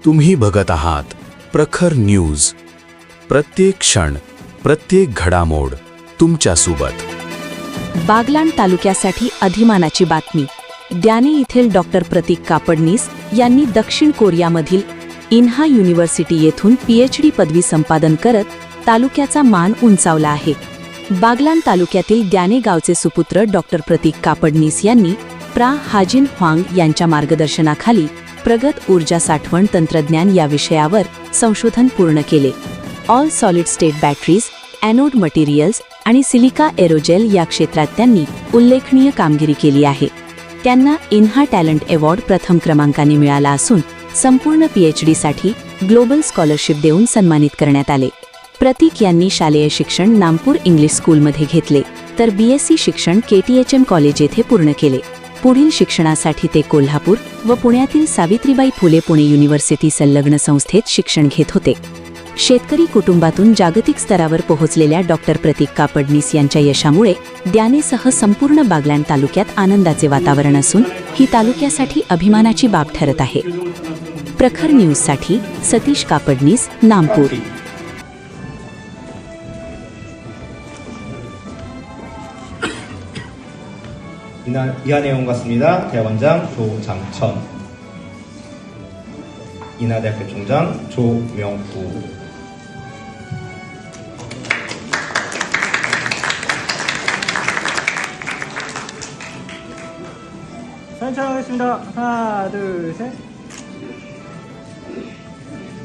तुम्ही बघत आहात प्रखर न्यूज. प्रत्येक क्षण, प्रत्येक घडामोड तुमच्या सोबत. बागलाण तालुक्यासाठी अभिमानाची बातमी. द्याने येथील डॉक्टर प्रतीक कापडनीस यांनी दक्षिण कोरियामधील इन्हा युनिव्हर्सिटी येथून PhD पदवी संपादन करत तालुक्याचा मान उंचावला आहे. बागलाण तालुक्यातील द्याने गावचे सुपुत्र डॉक्टर प्रतीक कापडनीस यांनी प्रा. हाजिन ह्वांग यांच्या मार्गदर्शनाखाली प्रगत ऊर्जा साठवण तंत्रज्ञान या विषयावर संशोधन पूर्ण केले. All solid state batteries, anode materials आणि सिलिका एरोजेल या क्षेत्रात त्यांनी उल्लेखनीय कामगिरी केली आहे. त्यांना इन्हा टॅलेंट अवॉर्ड प्रथम क्रमांकाने मिळाला असून संपूर्ण PhD साठी ग्लोबल स्कॉलरशिप देऊन सन्मानित करण्यात आले. प्रतीक यांनी शालेय शिक्षण नागपूर इंग्लिश स्कूलमध्ये घेतले, तर BSc शिक्षण KTHM कॉलेज येथे पूर्ण केले. पुढील शिक्षणासाठी ते कोल्हापूर व पुण्यातील सावित्रीबाई फुले पुणे युनिव्हर्सिटी संलग्न संस्थेत शिक्षण घेत होते. शेतकरी कुटुंबातून जागतिक स्तरावर पोहोचलेल्या डॉक्टर प्रतीक कापडनीस यांच्या यशामुळे द्यानेसह संपूर्ण बागलाण तालुक्यात आनंदाचे वातावरण असून ही तालुक्यासाठी अभिमानाची बाब ठरत आहे. प्रखर न्यूजसाठी सतीश कापडनीस, नागपूर. 이하 내용 같습니다. 대학원장 조장천, 인하대학교 총장 조명구. 사진 촬영하겠습니다. 하나, 둘, 셋.